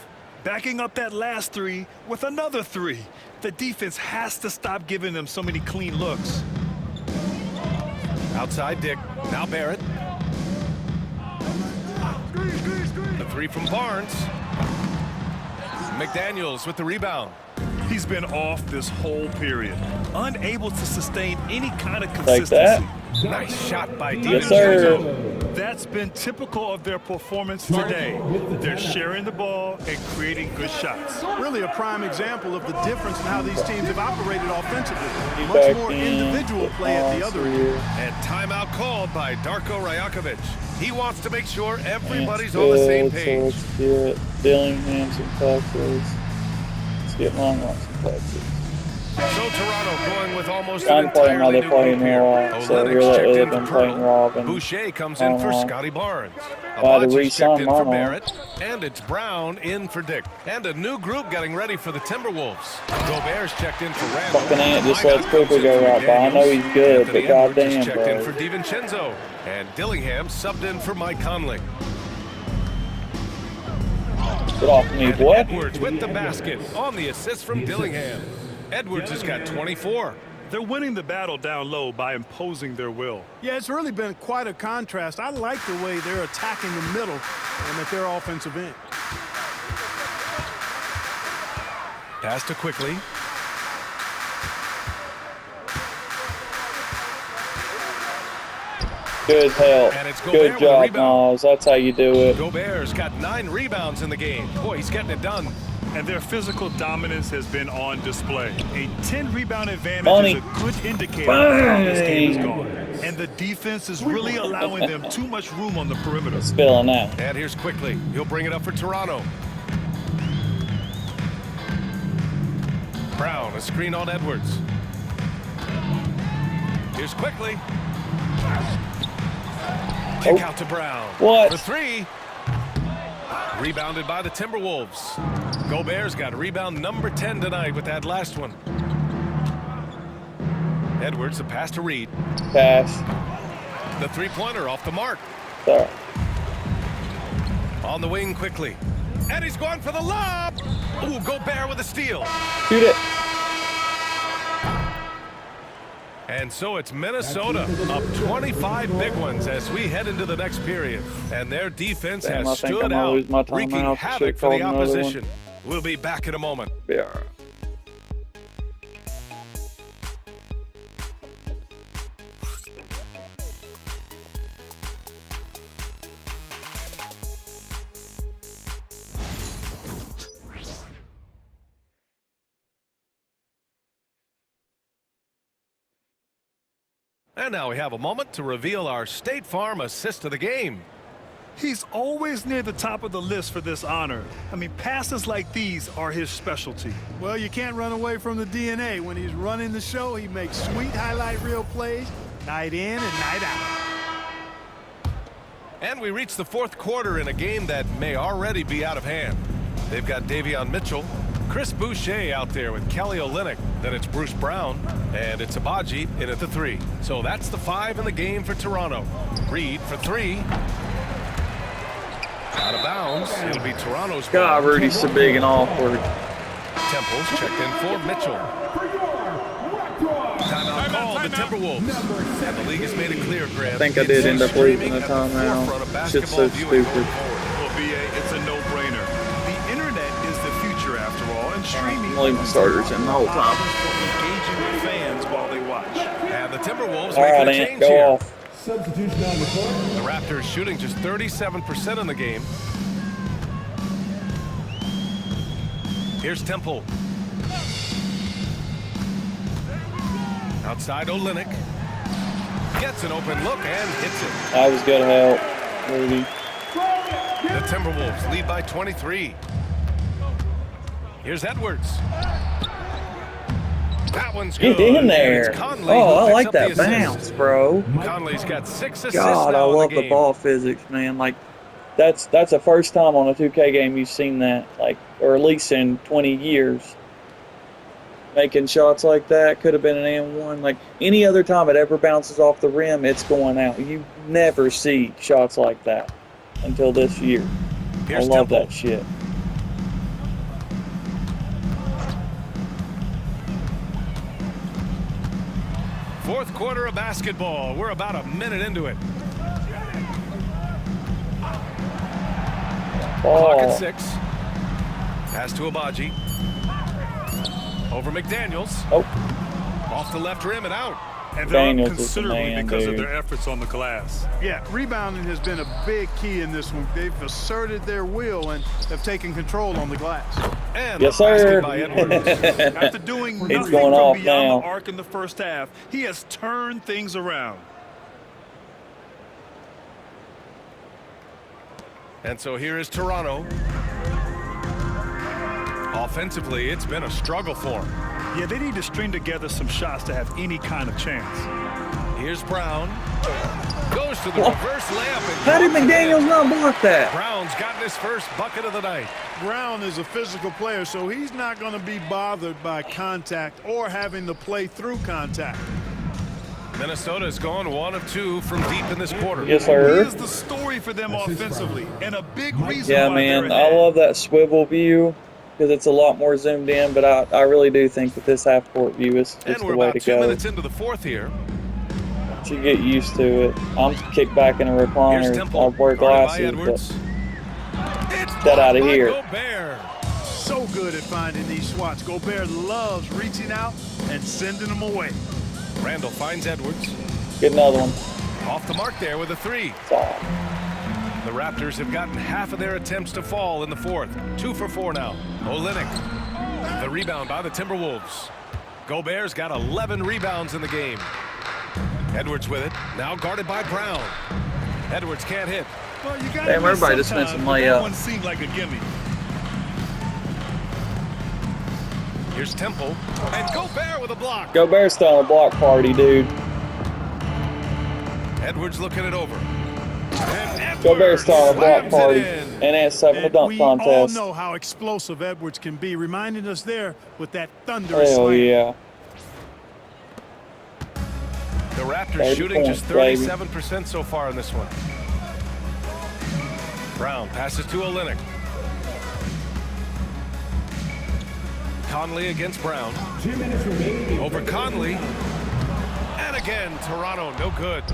[SPEAKER 4] Backing up that last 3 with another 3. The defense has to stop giving them so many clean looks.
[SPEAKER 3] Outside Dick. Now Barrett. The 3 from Barnes. McDaniels with the rebound.
[SPEAKER 4] He's been off this whole period, unable to sustain any kind of
[SPEAKER 1] Like
[SPEAKER 4] consistency.
[SPEAKER 1] that.
[SPEAKER 3] Nice shot by
[SPEAKER 1] Yes, sir.
[SPEAKER 3] DiVincenzo.
[SPEAKER 4] That's been typical of their performance today. They're sharing the ball and creating good shots.
[SPEAKER 5] Really a prime example of the difference in how these teams have operated offensively.
[SPEAKER 1] He
[SPEAKER 5] Much
[SPEAKER 1] back
[SPEAKER 5] more
[SPEAKER 1] in.
[SPEAKER 5] individual play at the other end.
[SPEAKER 1] Here.
[SPEAKER 3] And timeout called by Darko Rajakovic. He wants to make sure everybody's
[SPEAKER 1] That's
[SPEAKER 3] on the same
[SPEAKER 1] good. So
[SPEAKER 3] page.
[SPEAKER 1] let's get Dillingham some touches. Let's get Longmont some touches.
[SPEAKER 3] So Toronto going with almost
[SPEAKER 1] I'm
[SPEAKER 3] an
[SPEAKER 1] playing
[SPEAKER 3] entirely
[SPEAKER 1] another
[SPEAKER 3] new
[SPEAKER 1] playing
[SPEAKER 3] group here.
[SPEAKER 1] Rob, so
[SPEAKER 3] Olynyk
[SPEAKER 1] really
[SPEAKER 3] checked
[SPEAKER 1] other
[SPEAKER 3] in
[SPEAKER 1] than
[SPEAKER 3] for
[SPEAKER 1] playing
[SPEAKER 3] Pirtle.
[SPEAKER 1] Robin.
[SPEAKER 3] Boucher comes in for Scotty Barnes.
[SPEAKER 1] Why to
[SPEAKER 3] Abaji's
[SPEAKER 1] re-sign
[SPEAKER 3] checked in for
[SPEAKER 1] Mono?
[SPEAKER 3] Barrett. And it's Brown in for Dick. And a new group getting ready for the Timberwolves. Gobert's checked in for Randall.
[SPEAKER 1] Fucking Ant just
[SPEAKER 3] Minot
[SPEAKER 1] lets Cooper
[SPEAKER 3] comes in
[SPEAKER 1] go
[SPEAKER 3] for
[SPEAKER 1] right by. I know
[SPEAKER 3] McDaniels.
[SPEAKER 1] he's good,
[SPEAKER 3] Anthony
[SPEAKER 1] but
[SPEAKER 3] Edwards
[SPEAKER 1] goddamn,
[SPEAKER 3] is checked in
[SPEAKER 1] bro.
[SPEAKER 3] for DiVincenzo. And Dillingham subbed in for Mike Conley.
[SPEAKER 1] Get off me,
[SPEAKER 3] And
[SPEAKER 1] boy.
[SPEAKER 3] Edwards with the basket on the assist from Dillingham. Edwards has got 24.
[SPEAKER 4] They're winning the battle down low by imposing their will.
[SPEAKER 5] Yeah, it's really been quite a contrast. I like the way they're attacking the middle and at their offensive end.
[SPEAKER 3] Pass to Quickly.
[SPEAKER 1] Good help.
[SPEAKER 3] And it's Gobert
[SPEAKER 1] Good
[SPEAKER 3] with a
[SPEAKER 1] job,
[SPEAKER 3] rebound.
[SPEAKER 1] Nas. That's how you do it.
[SPEAKER 3] Gobert's got 9 rebounds in the game. Boy, he's getting it done.
[SPEAKER 4] And their physical dominance has been on display. A 10-rebound advantage
[SPEAKER 1] Money.
[SPEAKER 4] is a good indicator of how this game is
[SPEAKER 1] Bang.
[SPEAKER 4] going. And the defense is really allowing them too much room on the perimeter.
[SPEAKER 1] Spilling out.
[SPEAKER 3] And here's Quickly. He'll bring it up for Toronto. Brown, a screen on Edwards. Here's Quickly. Kick out to Brown.
[SPEAKER 1] What?
[SPEAKER 3] For 3. Rebounded by the Timberwolves. Gobert's got rebound number 10 tonight with that last one. Edwards, the pass to Reed.
[SPEAKER 1] Pass.
[SPEAKER 3] The 3-pointer off the mark.
[SPEAKER 1] Sorry.
[SPEAKER 3] On the wing quickly. And he's going for the lob. Ooh, Gobert with a steal.
[SPEAKER 1] Shoot it.
[SPEAKER 3] And so it's Minnesota up 25 big ones as we head into the next period. And their defense
[SPEAKER 1] Damn, I
[SPEAKER 3] has
[SPEAKER 1] think
[SPEAKER 3] stood
[SPEAKER 1] I'm gonna
[SPEAKER 3] out,
[SPEAKER 1] lose my time
[SPEAKER 3] wreaking
[SPEAKER 1] out.
[SPEAKER 3] havoc
[SPEAKER 1] Should've
[SPEAKER 3] for the
[SPEAKER 1] called another one.
[SPEAKER 3] opposition. We'll be back in a moment.
[SPEAKER 1] Be all right.
[SPEAKER 3] And now we have a moment to reveal our State Farm assist of the game.
[SPEAKER 4] He's always near the top of the list for this honor. I mean, passes like these are his specialty.
[SPEAKER 5] Well, you can't run away from the DNA. When he's running the show, he makes sweet highlight reel plays night in and night out.
[SPEAKER 3] And we reach the fourth quarter in a game that may already be out of hand. They've got Davion Mitchell, Chris Boucher out there with Kelly Olynyk. Then it's Bruce Brown, and it's Abaji in at the 3. So that's the 5 in the game for Toronto. Reed for 3. Out of bounds. It'll be Toronto's ball.
[SPEAKER 1] God, Rudy's so big and awkward.
[SPEAKER 3] Temple's checked in for Mitchell. Timeout called the Timberwolves. And the league has made it clear, Grant.
[SPEAKER 1] I think I did end up losing the timeout. Shit's so stupid.
[SPEAKER 4] Well, BA, it's a no-brainer. The internet is the future, after all, and streaming.
[SPEAKER 1] I'm leaving starters in the whole time.
[SPEAKER 4] Engaging with fans while they watch.
[SPEAKER 3] And the Timberwolves
[SPEAKER 1] All right,
[SPEAKER 3] making a
[SPEAKER 1] Ant,
[SPEAKER 3] change
[SPEAKER 1] go
[SPEAKER 3] here.
[SPEAKER 1] off.
[SPEAKER 2] Substitution on the court.
[SPEAKER 3] The Raptors shooting just 37% in the game. Here's Temple. Outside Olynyk. Gets an open look and hits it.
[SPEAKER 1] I was gonna help Rudy.
[SPEAKER 3] The Timberwolves lead by 23. Here's Edwards. That one's good.
[SPEAKER 1] Get in there.
[SPEAKER 3] It's Conley
[SPEAKER 1] Oh,
[SPEAKER 3] who
[SPEAKER 1] I like
[SPEAKER 3] picks up
[SPEAKER 1] that
[SPEAKER 3] the assist.
[SPEAKER 1] bounce, bro.
[SPEAKER 3] Conley's got 6 assists
[SPEAKER 1] God, I
[SPEAKER 3] now in
[SPEAKER 1] love
[SPEAKER 3] the
[SPEAKER 1] the
[SPEAKER 3] game.
[SPEAKER 1] ball physics, man. Like, that's the first time on a 2K game you've seen that, like, or at least in 20 years. Making shots like that could have been an and one. Like, any other time it ever bounces off the rim, it's going out. You never see shots like that until this year.
[SPEAKER 3] Here's
[SPEAKER 1] I love
[SPEAKER 3] Temple.
[SPEAKER 1] that shit.
[SPEAKER 3] Fourth quarter of basketball. We're about a minute into it. Clock at
[SPEAKER 1] Oh,
[SPEAKER 3] 6. Pass to Abaji. Over McDaniels.
[SPEAKER 1] oh,
[SPEAKER 3] Off the left rim and out.
[SPEAKER 4] And they're
[SPEAKER 1] Daniels
[SPEAKER 4] up
[SPEAKER 1] is the
[SPEAKER 4] considerably
[SPEAKER 1] man,
[SPEAKER 4] because
[SPEAKER 1] dude.
[SPEAKER 4] of their efforts on the glass.
[SPEAKER 5] Yeah, rebounding has been a big key in this one. They've asserted their will and have taken control on the glass.
[SPEAKER 3] And
[SPEAKER 1] yes,
[SPEAKER 3] the basket
[SPEAKER 1] sir.
[SPEAKER 3] by Edwards.
[SPEAKER 4] After doing
[SPEAKER 1] It's
[SPEAKER 4] nothing
[SPEAKER 1] going
[SPEAKER 4] from
[SPEAKER 1] off
[SPEAKER 4] beyond
[SPEAKER 1] now.
[SPEAKER 4] the arc in the first half, he has turned things around.
[SPEAKER 3] And so here is Toronto. Offensively, it's been a struggle for him.
[SPEAKER 4] Yeah, they need to string together some shots to have any kind of chance.
[SPEAKER 3] Here's Brown. Goes to the reverse layup. And
[SPEAKER 1] how did
[SPEAKER 3] drops it
[SPEAKER 1] McDaniels
[SPEAKER 3] in.
[SPEAKER 1] not block that?
[SPEAKER 3] Brown's gotten his first bucket of the night.
[SPEAKER 5] Brown is a physical player, so he's not going to be bothered by contact or having to play through contact.
[SPEAKER 3] Minnesota's gone 1 of 2 from deep in this quarter.
[SPEAKER 1] Yes,
[SPEAKER 4] He
[SPEAKER 1] sir.
[SPEAKER 4] is the story for them offensively, and a big reason
[SPEAKER 1] Yeah,
[SPEAKER 4] why
[SPEAKER 1] man,
[SPEAKER 4] they're
[SPEAKER 1] I
[SPEAKER 4] ahead.
[SPEAKER 1] love that swivel view because it's a lot more zoomed in, but I really do think that this half-court view is
[SPEAKER 3] And
[SPEAKER 1] just
[SPEAKER 3] we're
[SPEAKER 1] the way
[SPEAKER 3] about
[SPEAKER 1] to
[SPEAKER 3] 2
[SPEAKER 1] go.
[SPEAKER 3] minutes into the fourth here.
[SPEAKER 1] You get used to it. I'm kicked back in a
[SPEAKER 3] Here's
[SPEAKER 1] recliner.
[SPEAKER 3] Temple.
[SPEAKER 1] I wear
[SPEAKER 3] Guarded by
[SPEAKER 1] glasses,
[SPEAKER 3] Edwards.
[SPEAKER 1] but
[SPEAKER 3] It's
[SPEAKER 1] get out of
[SPEAKER 3] blocked by
[SPEAKER 1] here.
[SPEAKER 3] Gobert.
[SPEAKER 5] So good at finding these swats. Gobert loves reaching out and sending them away.
[SPEAKER 3] Randall finds Edwards.
[SPEAKER 1] get another one.
[SPEAKER 3] Off the mark there with a 3.
[SPEAKER 1] Oh,
[SPEAKER 3] The Raptors have gotten half of their attempts to fall in the fourth. 2 for 4 now. Olynyk. The rebound by the Timberwolves. Gobert's got 11 rebounds in the game. Edwards with it. Now guarded by Brown. Edwards can't hit.
[SPEAKER 4] Well, you gotta
[SPEAKER 1] damn,
[SPEAKER 4] miss
[SPEAKER 1] everybody just missed
[SPEAKER 4] sometimes,
[SPEAKER 1] some
[SPEAKER 4] but that
[SPEAKER 1] layup.
[SPEAKER 4] one seemed like a gimme.
[SPEAKER 3] Here's Temple. And Gobert with a block.
[SPEAKER 1] Gobert's still on a block party, dude.
[SPEAKER 3] Edwards looking it over. And Edwards
[SPEAKER 1] Gobert's still on a block
[SPEAKER 3] slams
[SPEAKER 1] party,
[SPEAKER 3] it in.
[SPEAKER 1] and it's having a
[SPEAKER 5] And
[SPEAKER 1] dunk
[SPEAKER 5] we all
[SPEAKER 1] contest.
[SPEAKER 5] know how explosive Edwards can be, reminding us there with that thunderous
[SPEAKER 1] Hell
[SPEAKER 5] slam.
[SPEAKER 1] yeah.
[SPEAKER 3] The Raptors
[SPEAKER 1] 30
[SPEAKER 3] shooting just
[SPEAKER 1] points, baby.
[SPEAKER 3] 37% so far in this one. Brown passes to Olynyk. Conley against Brown.
[SPEAKER 2] 2 minutes remaining.
[SPEAKER 3] Over Conley. And again, Toronto, no good.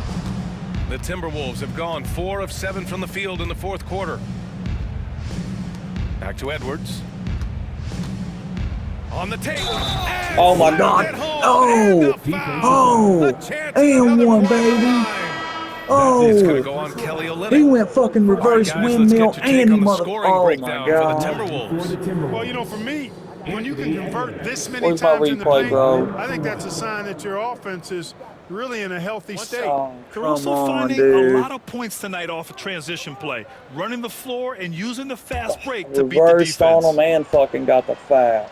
[SPEAKER 3] The Timberwolves have gone 4 of 7 from the field in the fourth quarter. Back to Edwards. On the tape. And
[SPEAKER 1] Oh, my
[SPEAKER 3] slammed
[SPEAKER 1] God.
[SPEAKER 3] it home.
[SPEAKER 1] Oh.
[SPEAKER 3] And a foul.
[SPEAKER 1] Oh.
[SPEAKER 3] A chance at
[SPEAKER 1] And
[SPEAKER 3] another
[SPEAKER 1] one,
[SPEAKER 3] quarter
[SPEAKER 1] baby.
[SPEAKER 3] time. It's going to
[SPEAKER 1] Oh,
[SPEAKER 3] go on Kelly Olynyk.
[SPEAKER 1] he went fucking
[SPEAKER 3] All right,
[SPEAKER 1] reverse
[SPEAKER 3] guys, let's
[SPEAKER 1] windmill
[SPEAKER 3] get your take
[SPEAKER 1] and he
[SPEAKER 3] on the
[SPEAKER 1] mother.
[SPEAKER 3] scoring
[SPEAKER 1] Oh
[SPEAKER 3] breakdown
[SPEAKER 1] my
[SPEAKER 3] for the
[SPEAKER 1] god.
[SPEAKER 3] Timberwolves.
[SPEAKER 5] Well, you know, for me, when you can convert this many
[SPEAKER 1] Where's my
[SPEAKER 5] times in the
[SPEAKER 1] replay,
[SPEAKER 5] paint,
[SPEAKER 1] bro?
[SPEAKER 5] I think that's a sign that your offense is really in a healthy state.
[SPEAKER 1] Oh,
[SPEAKER 4] They're also finding
[SPEAKER 1] dude.
[SPEAKER 4] a lot of points tonight off of transition play, running the floor and using the fast break to beat the
[SPEAKER 1] Reversed on
[SPEAKER 4] defense.
[SPEAKER 1] him and fucking got the foul.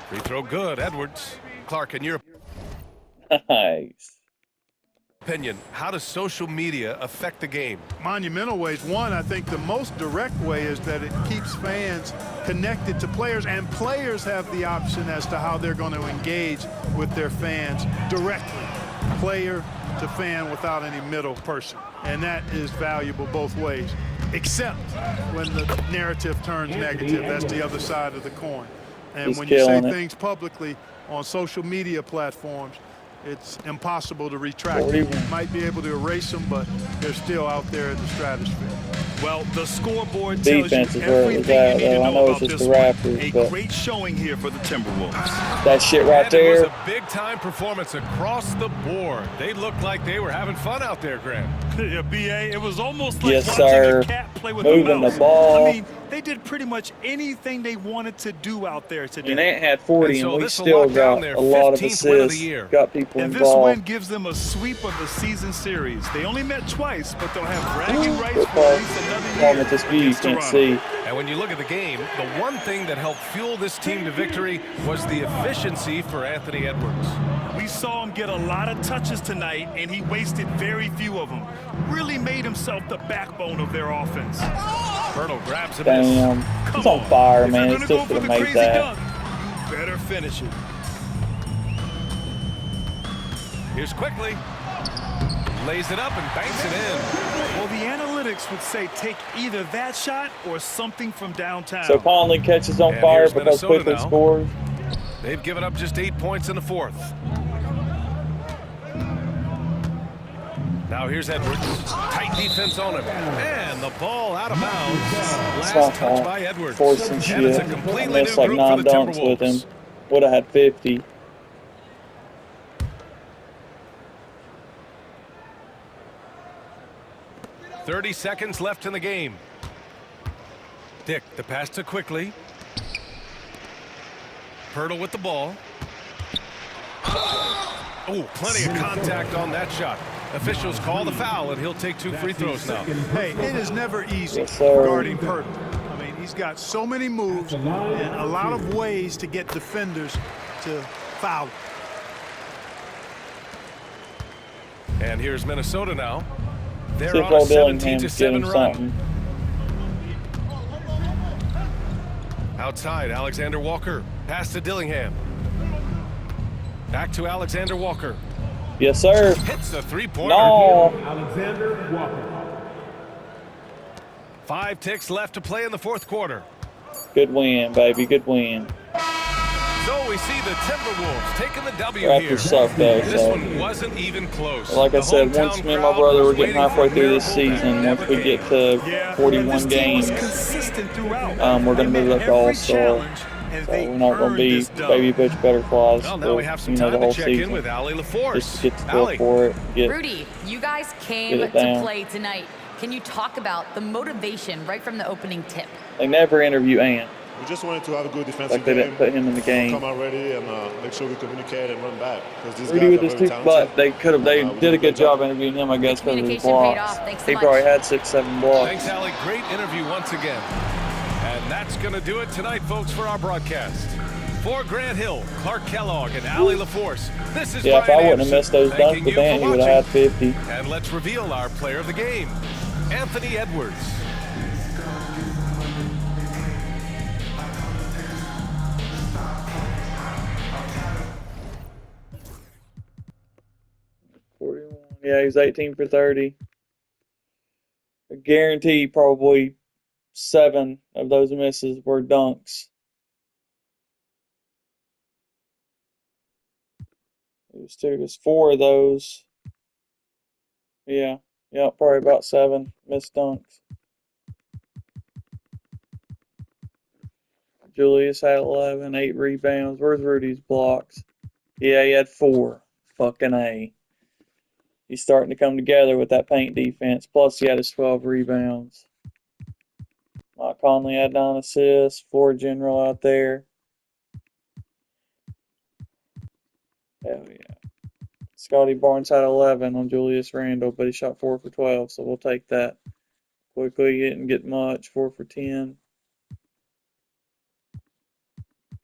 [SPEAKER 3] Free throw good, Edwards. Clark, in your
[SPEAKER 1] Nice.
[SPEAKER 3] opinion, how does social media affect the game?
[SPEAKER 5] Monumental ways. One, I think the most direct way is that it keeps fans connected to players, and players have the option as to how they're going to engage with their fans directly, player to fan, without any middle person. And that is valuable both ways, except when the narrative turns negative. That's the other side of the coin. And
[SPEAKER 1] He's
[SPEAKER 5] when you say
[SPEAKER 1] killing it.
[SPEAKER 5] things publicly on social media platforms, it's impossible to retract it. You might be able to erase them, but they're still out there in the stratosphere.
[SPEAKER 4] Well, the scoreboard tells
[SPEAKER 1] Defense
[SPEAKER 4] you
[SPEAKER 1] is where it was
[SPEAKER 4] everything
[SPEAKER 1] at,
[SPEAKER 4] you need to
[SPEAKER 1] though. I
[SPEAKER 4] know
[SPEAKER 1] know
[SPEAKER 4] about
[SPEAKER 1] it's just
[SPEAKER 4] this
[SPEAKER 1] the
[SPEAKER 4] one.
[SPEAKER 1] Raptors,
[SPEAKER 4] A
[SPEAKER 1] but
[SPEAKER 4] great showing here for the Timberwolves.
[SPEAKER 1] that shit right
[SPEAKER 3] And it was
[SPEAKER 1] there.
[SPEAKER 3] a big-time performance across the board. They looked like they were having fun out there, Grant.
[SPEAKER 4] Yeah, BA, it was almost like
[SPEAKER 1] Yes,
[SPEAKER 4] watching
[SPEAKER 1] sir.
[SPEAKER 4] a cat play with
[SPEAKER 1] Moving
[SPEAKER 4] a
[SPEAKER 1] the
[SPEAKER 4] mouse.
[SPEAKER 1] ball.
[SPEAKER 4] I mean, they did pretty much anything they wanted to do out there today.
[SPEAKER 1] And Ant had 40,
[SPEAKER 3] And so
[SPEAKER 1] and we
[SPEAKER 3] this will
[SPEAKER 1] still
[SPEAKER 3] lock down
[SPEAKER 1] got
[SPEAKER 3] their
[SPEAKER 1] a lot of
[SPEAKER 3] 15th win of the
[SPEAKER 1] assists.
[SPEAKER 3] year.
[SPEAKER 1] Got people
[SPEAKER 4] And this win
[SPEAKER 1] involved.
[SPEAKER 4] gives them a sweep of the season series. They only met twice, but they'll have bragging rights
[SPEAKER 1] Good
[SPEAKER 4] for
[SPEAKER 1] ball.
[SPEAKER 4] at least another
[SPEAKER 1] Problem
[SPEAKER 4] year
[SPEAKER 1] with this view, you
[SPEAKER 4] against
[SPEAKER 1] can't
[SPEAKER 4] Toronto.
[SPEAKER 1] see.
[SPEAKER 3] And when you look at the game, the one thing that helped fuel this team to victory was the efficiency for Anthony Edwards.
[SPEAKER 4] We saw him get a lot of touches tonight, and he wasted very few of them. Really made himself the backbone of their offense.
[SPEAKER 3] Pirtle grabs a miss.
[SPEAKER 1] Damn.
[SPEAKER 4] Come
[SPEAKER 1] He's on fire,
[SPEAKER 4] If
[SPEAKER 1] man.
[SPEAKER 4] you're
[SPEAKER 1] It's
[SPEAKER 4] gonna
[SPEAKER 1] just
[SPEAKER 4] go
[SPEAKER 1] gonna
[SPEAKER 4] for the
[SPEAKER 1] make
[SPEAKER 4] crazy
[SPEAKER 1] that.
[SPEAKER 4] dunk, you better finish it.
[SPEAKER 3] Here's quickly. Lays it up and banks it in.
[SPEAKER 4] Well, the analytics would say take either that shot or something from downtown.
[SPEAKER 1] So Conley catches on
[SPEAKER 3] And
[SPEAKER 1] fire
[SPEAKER 3] here's
[SPEAKER 1] because
[SPEAKER 3] Minnesota
[SPEAKER 1] quickly
[SPEAKER 3] now.
[SPEAKER 1] scores.
[SPEAKER 3] They've given up just 8 points in the fourth. Now here's Edwards. Tight defense on him. And the ball out of bounds. Last touch by Edwards.
[SPEAKER 1] Forcing
[SPEAKER 3] And
[SPEAKER 1] shit.
[SPEAKER 3] it's a
[SPEAKER 1] I
[SPEAKER 3] completely
[SPEAKER 1] missed
[SPEAKER 3] new
[SPEAKER 1] like
[SPEAKER 3] group
[SPEAKER 1] 9
[SPEAKER 3] for the
[SPEAKER 1] dunks with him.
[SPEAKER 3] Timberwolves.
[SPEAKER 1] Would have had 50.
[SPEAKER 3] .30 seconds left in the game. Dick, the pass to quickly. Pirtle with the ball. Oh, plenty of contact on that shot. Officials call the foul, and he'll take 2 free throws now.
[SPEAKER 5] Hey, it is never easy
[SPEAKER 1] Yes, sir.
[SPEAKER 5] guarding Pirtle. I mean, he's got so many moves and a lot of ways to get defenders to foul him.
[SPEAKER 3] And here's Minnesota now.
[SPEAKER 1] See
[SPEAKER 3] They're
[SPEAKER 1] if
[SPEAKER 3] on a
[SPEAKER 1] Old Dillingham's
[SPEAKER 3] 17-7
[SPEAKER 1] getting
[SPEAKER 3] run.
[SPEAKER 1] something.
[SPEAKER 3] Outside, Alexander Walker. Pass to Dillingham. Back to Alexander Walker.
[SPEAKER 1] Yes, sir.
[SPEAKER 3] Hits the three-pointer.
[SPEAKER 1] No.
[SPEAKER 2] Alexander Walker.
[SPEAKER 3] 5 ticks left to play in the fourth quarter.
[SPEAKER 1] Good win, baby. Good win.
[SPEAKER 3] So we see the Timberwolves taking the W
[SPEAKER 1] Raptors
[SPEAKER 3] here.
[SPEAKER 1] suck, though.
[SPEAKER 3] This
[SPEAKER 1] So,
[SPEAKER 3] one wasn't even close.
[SPEAKER 1] like I
[SPEAKER 3] The
[SPEAKER 1] said,
[SPEAKER 3] hometown
[SPEAKER 1] once me and my
[SPEAKER 3] crowd
[SPEAKER 1] brother
[SPEAKER 3] was
[SPEAKER 1] were getting
[SPEAKER 3] waiting
[SPEAKER 1] halfway
[SPEAKER 3] for
[SPEAKER 1] through this
[SPEAKER 3] a miracle
[SPEAKER 1] season,
[SPEAKER 3] that
[SPEAKER 1] once we
[SPEAKER 3] never
[SPEAKER 1] get
[SPEAKER 3] came.
[SPEAKER 1] to 41
[SPEAKER 4] this team
[SPEAKER 1] games,
[SPEAKER 4] was consistent throughout.
[SPEAKER 1] we're going to
[SPEAKER 4] They
[SPEAKER 1] move
[SPEAKER 4] met
[SPEAKER 1] up to
[SPEAKER 4] every
[SPEAKER 1] All-Star.
[SPEAKER 4] challenge, and
[SPEAKER 1] So
[SPEAKER 4] they
[SPEAKER 1] we're not going to
[SPEAKER 4] earned
[SPEAKER 1] be
[SPEAKER 4] this dub.
[SPEAKER 1] baby bitch butterflies
[SPEAKER 3] Well, now
[SPEAKER 1] for,
[SPEAKER 3] we have some
[SPEAKER 1] the
[SPEAKER 3] time
[SPEAKER 1] whole
[SPEAKER 3] to check in
[SPEAKER 1] season.
[SPEAKER 3] with Allie
[SPEAKER 1] Just
[SPEAKER 3] LaForce.
[SPEAKER 1] to get the feel
[SPEAKER 3] Allie.
[SPEAKER 1] for it. Get,
[SPEAKER 6] Rudy, you guys came
[SPEAKER 1] Get
[SPEAKER 6] to
[SPEAKER 1] it down.
[SPEAKER 6] play tonight. Can you talk about the motivation right from the opening tip?
[SPEAKER 1] they never interview Ant.
[SPEAKER 9] We just wanted to have a good defensive
[SPEAKER 1] Like they
[SPEAKER 9] game.
[SPEAKER 1] didn't put him in the game.
[SPEAKER 9] Come out ready and make sure we communicate and run back. Because these
[SPEAKER 1] Rudy with
[SPEAKER 9] guys
[SPEAKER 1] his
[SPEAKER 9] are very
[SPEAKER 1] tooth
[SPEAKER 9] talented.
[SPEAKER 1] butt, they could have. They
[SPEAKER 9] we
[SPEAKER 1] did
[SPEAKER 9] did
[SPEAKER 1] a
[SPEAKER 9] a
[SPEAKER 1] good
[SPEAKER 9] good
[SPEAKER 1] job
[SPEAKER 9] job.
[SPEAKER 1] interviewing him, I guess, because of his
[SPEAKER 6] Communication paid
[SPEAKER 1] blocks.
[SPEAKER 6] off. Thanks so
[SPEAKER 1] He
[SPEAKER 6] much.
[SPEAKER 1] probably had 6-7 blocks.
[SPEAKER 3] Thanks, Allie. Great interview once again. And that's going to do it tonight, folks, for our broadcast. For Grant Hill, Clark Kellogg, and Allie LaForce, this is
[SPEAKER 1] Yeah, if I
[SPEAKER 3] Brian
[SPEAKER 1] wouldn't have missed those
[SPEAKER 3] Anderson
[SPEAKER 1] dunks with
[SPEAKER 3] thanking
[SPEAKER 1] Ant,
[SPEAKER 3] you
[SPEAKER 1] he
[SPEAKER 3] for
[SPEAKER 1] would have had
[SPEAKER 3] watching.
[SPEAKER 1] 50.
[SPEAKER 3] And let's reveal our player of the game, Anthony Edwards.
[SPEAKER 1] Yeah, he's 18 for 30. I guarantee probably 7 of those misses were dunks. There's 4 of those. Yeah, probably about 7 missed dunks. Julius had 11, 8 rebounds. Where's Rudy's blocks? Yeah, he had 4. Fucking A. He's starting to come together with that paint defense. Plus, he had his 12 rebounds. Mike Conley had 9 assists. Floor general out there. Hell yeah. Scotty Barnes had 11 on Julius Randle, but he shot 4 for 12, so we'll take that. Quickly didn't get much, 4 for 10.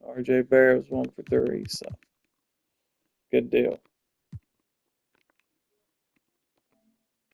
[SPEAKER 1] RJ Barrett was 1 for 3, so good deal.